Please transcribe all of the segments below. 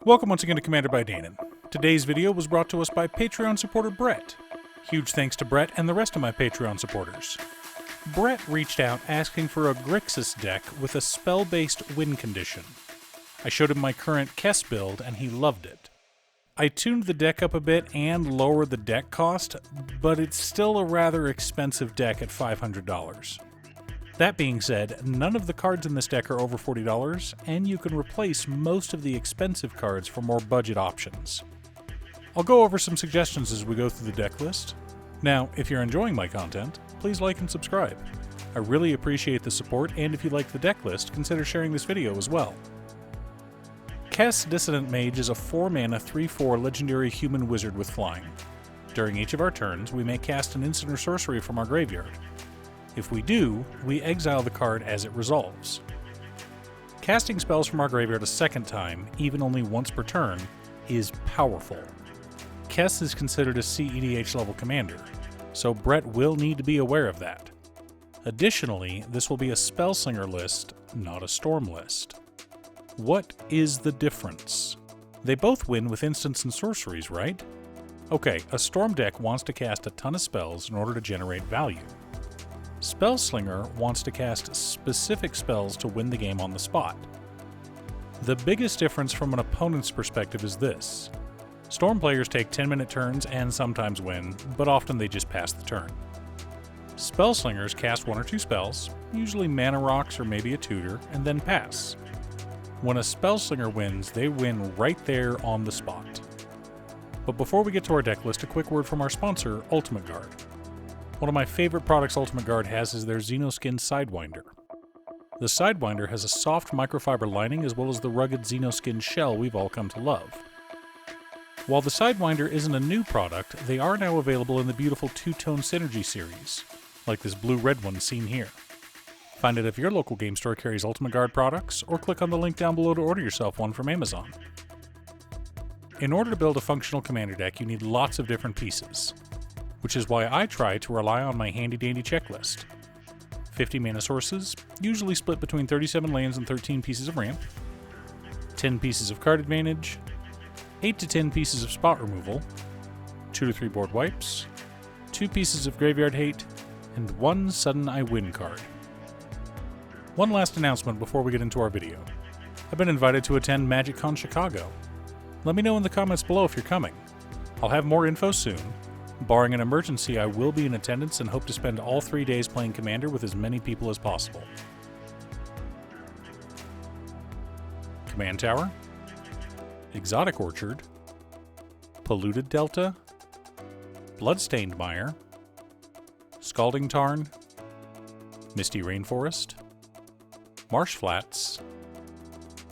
Welcome once again to Commander by Danon. Today's video was brought to us by Patreon supporter Brett. Huge thanks to Brett and the rest of my Patreon supporters. Brett reached out asking for a Grixis deck with a spell-based win condition. I showed him my current Kess build and he loved it. I tuned the deck up a bit and lowered the deck cost, but it's still a rather expensive deck at $500. That being said, none of the cards in this deck are over $40, and you can replace most of the expensive cards for more budget options. I'll go over some suggestions as we go through the deck list. Now, if you're enjoying my content, please like and subscribe. I really appreciate the support, and if you like the deck list, consider sharing this video as well. Kess Dissdent Mage is a 4-mana 3/4 legendary human wizard with flying. During each of our turns, we may cast an instant or sorcery from our graveyard. If we do, we exile the card as it resolves. Casting spells from our graveyard a second time, even only once per turn, is powerful. Kess is considered a CEDH level commander, so Brett will need to be aware of that. Additionally, this will be a Spellslinger list, not a Storm list. What is the difference? They both win with instants and sorceries, right? Okay, a Storm deck wants to cast a ton of spells in order to generate value. Spellslinger wants to cast specific spells to win the game on the spot. The biggest difference from an opponent's perspective is this. Storm players take 10-minute turns and sometimes win, but often they just pass the turn. Spellslingers cast 1 or 2 spells, usually mana rocks or maybe a tutor, and then pass. When a Spellslinger wins, they win right there on the spot. But before we get to our deck list, a quick word from our sponsor, Ultimate Guard. One of my favorite products Ultimate Guard has is their Xenoskin Sidewinder. The Sidewinder has a soft microfiber lining as well as the rugged Xenoskin shell we've all come to love. While the Sidewinder isn't a new product, they are now available in the beautiful two-tone Synergy series, like this blue-red one seen here. Find it if your local game store carries Ultimate Guard products, or click on the link down below to order yourself one from Amazon. In order to build a functional commander deck, you need lots of different pieces, which is why I try to rely on my handy-dandy checklist. 50 mana sources, usually split between 37 lands and 13 pieces of ramp, 10 pieces of card advantage, 8 to 10 pieces of spot removal, 2 to 3 board wipes, 2 pieces of graveyard hate, and 1 sudden I win card. One last announcement before we get into our video. I've been invited to attend MagicCon Chicago. Let me know in the comments below if you're coming. I'll have more info soon. Barring an emergency, I will be in attendance and hope to spend all 3 days playing Commander with as many people as possible. Command Tower, Exotic Orchard, Polluted Delta, Bloodstained Mire, Scalding Tarn, Misty Rainforest, Marsh Flats,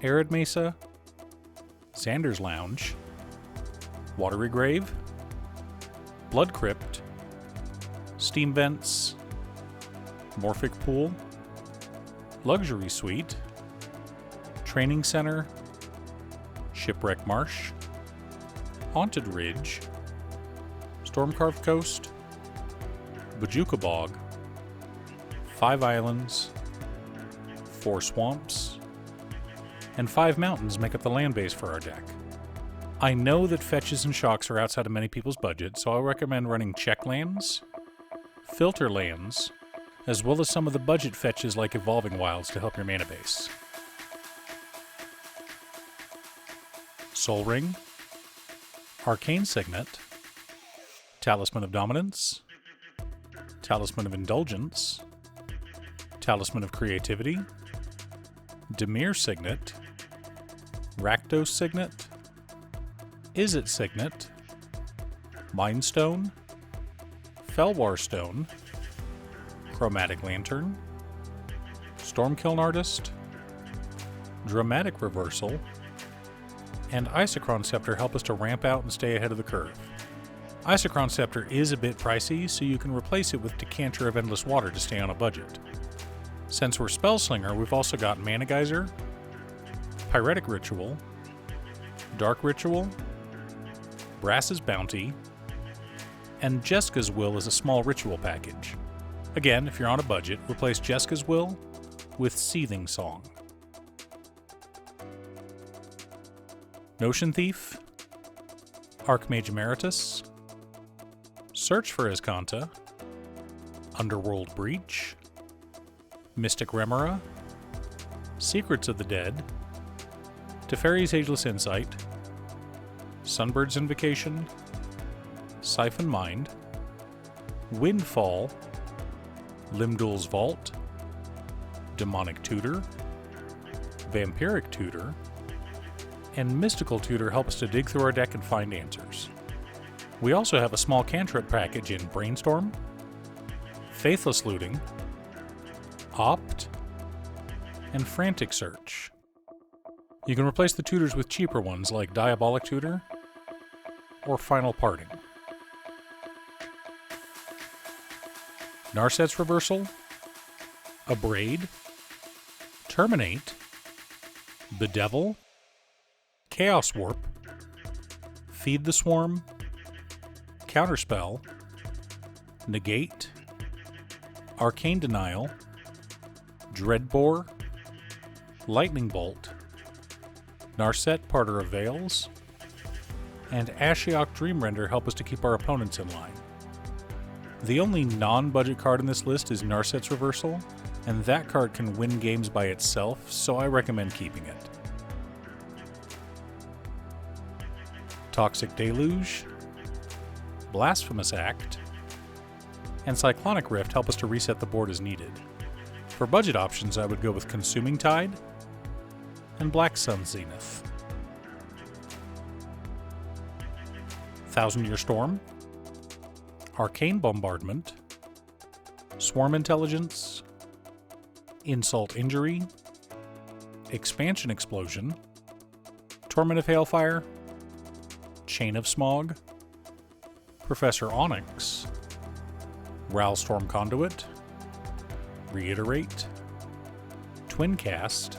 Arid Mesa, Xander's Lounge, Watery Grave, Blood Crypt, Steam Vents, Morphic Pool, Luxury Suite, Training Center, Shipwreck Marsh, Haunted Ridge, Stormcarved Coast, Bajuka Bog, 5 Islands, 4 Swamps, and 5 mountains make up the land base for our deck. I know that fetches and shocks are outside of many people's budget, so I recommend running check lands, filter lands, as well as some of the budget fetches like Evolving Wilds to help your mana base. Soul Ring, Arcane Signet, Talisman of Dominance, Talisman of Indulgence, Talisman of Creativity, Dimir Signet, Rakdos Signet, Izzet Signet, Mindstone, Felwar Stone, Chromatic Lantern, Stormkiln Artist, Dramatic Reversal, and Isochron Scepter help us to ramp out and stay ahead of the curve. Isochron Scepter is a bit pricey, so you can replace it with Decanter of Endless Water to stay on a budget. Since we're Spellslinger, we've also got Mana Geyser, Pyretic Ritual, Dark Ritual, Brass's Bounty, and Jeska's Will as a small ritual package. Again, if you're on a budget, replace Jeska's Will with Seething Song. Notion Thief, Archmage Emeritus, Search for Azcanta, Underworld Breach, Mystic Remora, Secrets of the Dead, Teferi's Ageless Insight, Sunbird's Invocation, Siphon Mind, Windfall, Limdul's Vault, Demonic Tutor, Vampiric Tutor, and Mystical Tutor help us to dig through our deck and find answers. We also have a small cantrip package in Brainstorm, Faithless Looting, Opt, and Frantic Search. You can replace the tutors with cheaper ones like Diabolic Tutor or Final Parting. Narset's Reversal, Abrade, Terminate, Bedevil, Chaos Warp, Feed the Swarm, Counterspell, Negate, Arcane Denial, Dreadbore, Lightning Bolt, Narset Parter of Veils, and Ashiok Dreamrender help us to keep our opponents in line. The only non-budget card in this list is Narset's Reversal, and that card can win games by itself, so I recommend keeping it. Toxic Deluge, Blasphemous Act, and Cyclonic Rift help us to reset the board as needed. For budget options, I would go with Consuming Tide and Black Sun Zenith. Thousand Year Storm, Arcane Bombardment, Swarm Intelligence, Insult Injury, Expansion Explosion, Torment of Hailfire, Chain of Smog, Professor Onyx, Rowlstorm Conduit, Reiterate, Twincast,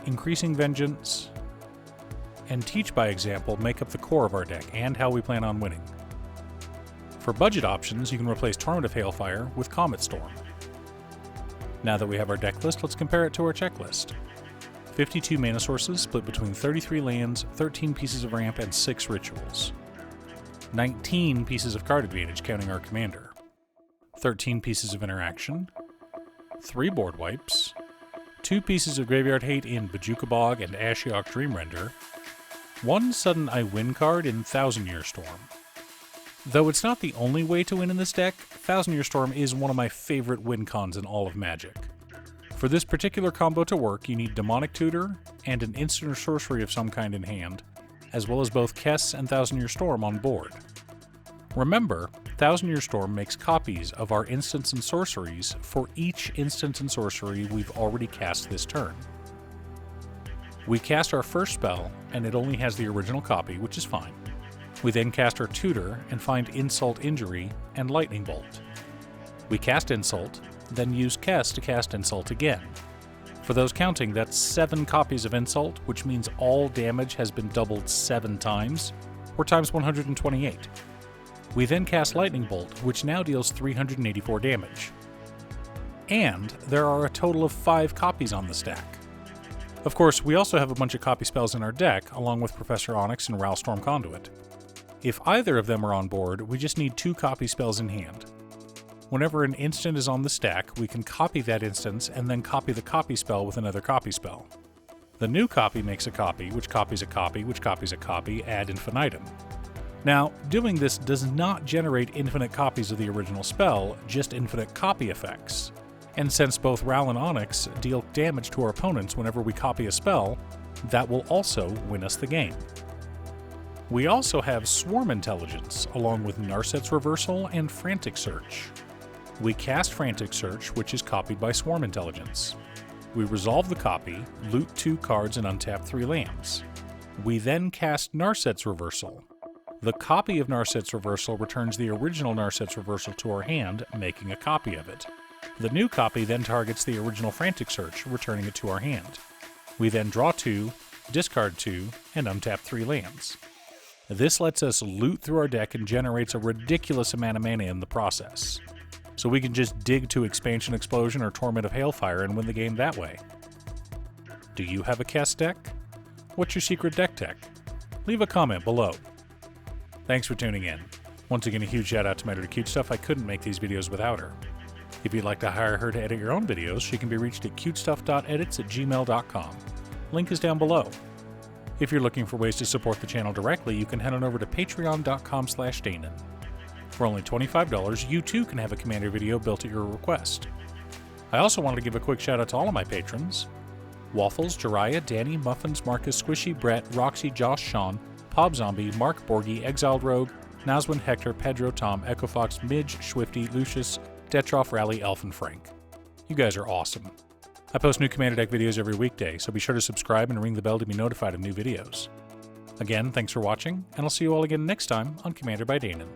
Increasing Vengeance, and Teach by Example make up the core of our deck and how we plan on winning. For budget options, you can replace Torment of Hailfire with Comet Storm. Now that we have our deck list, let's compare it to our checklist. 52 mana sources split between 33 lands, 13 pieces of ramp, and 6 rituals. 19 pieces of card advantage counting our commander. 13 pieces of interaction. 3 board wipes. 2 pieces of graveyard hate in Bojuka Bog and Ashiok Dreamrender. 1 sudden I win card in Thousand Year Storm. Though it's not the only way to win in this deck, Thousand Year Storm is one of my favorite win cons in all of Magic. For this particular combo to work, you need Demonic Tutor and an instant or sorcery of some kind in hand, as well as both Kess and Thousand Year Storm on board. Remember, Thousand Year Storm makes copies of our instants and sorceries for each instant and sorcery we've already cast this turn. We cast our first spell, and it only has the original copy, which is fine. We then cast our tutor and find Insult Injury and Lightning Bolt. We cast Insult, then use Kess to cast Insult again. For those counting, that's 7 copies of Insult, which means all damage has been doubled 7 times, or times 128. We then cast Lightning Bolt, which now deals 384 damage. And there are a total of 5 copies on the stack. Of course, we also have a bunch of copy spells in our deck, along with Professor Onyx and Rowlstorm Conduit. If either of them are on board, we just need 2 copy spells in hand. Whenever an instant is on the stack, we can copy that instance and then copy the copy spell with another copy spell. The new copy makes a copy, which copies a copy, which copies a copy, ad infinitum. Now, doing this does not generate infinite copies of the original spell, just infinite copy effects. And since both Ral and Onyx deal damage to our opponents whenever we copy a spell, that will also win us the game. We also have Swarm Intelligence, along with Narset's Reversal and Frantic Search. We cast Frantic Search, which is copied by Swarm Intelligence. We resolve the copy, loot 2 cards, and untap 3 lands. We then cast Narset's Reversal. The copy of Narset's Reversal returns the original Narset's Reversal to our hand, making a copy of it. The new copy then targets the original Frantic Search, returning it to our hand. We then draw 2, discard 2, and untap 3 lands. This lets us loot through our deck and generates a ridiculous amount of mana in the process. So we can just dig to Expansion Explosion or Torment of Hailfire and win the game that way. Do you have a Kess deck? What's your secret deck tech? Leave a comment below. Thanks for tuning in. Once again, a huge shout out to my editor Cute Stuff. I couldn't make these videos without her. If you'd like to hire her to edit your own videos, she can be reached at cutestuff.edits@gmail.com. Link is down below. If you're looking for ways to support the channel directly, you can head on over to patreon.com/Danon. For only $25, you too can have a Commander video built at your request. I also wanted to give a quick shout out to all of my patrons: Waffles, Jiraiya, Danny, Muffins, Marcus, Squishy, Brett, Roxy, Josh, Sean, Pob Zombie, Mark, Borgie, Exiled Rogue, Nazwin, Hector, Pedro, Tom, Echo Fox, Midge, Swifty, Lucius, Detroff, Rally, Elf, and Frank. You guys are awesome. I post new Commander deck videos every weekday, so be sure to subscribe and ring the bell to be notified of new videos. Again, thanks for watching, and I'll see you all again next time on Commander by Danon.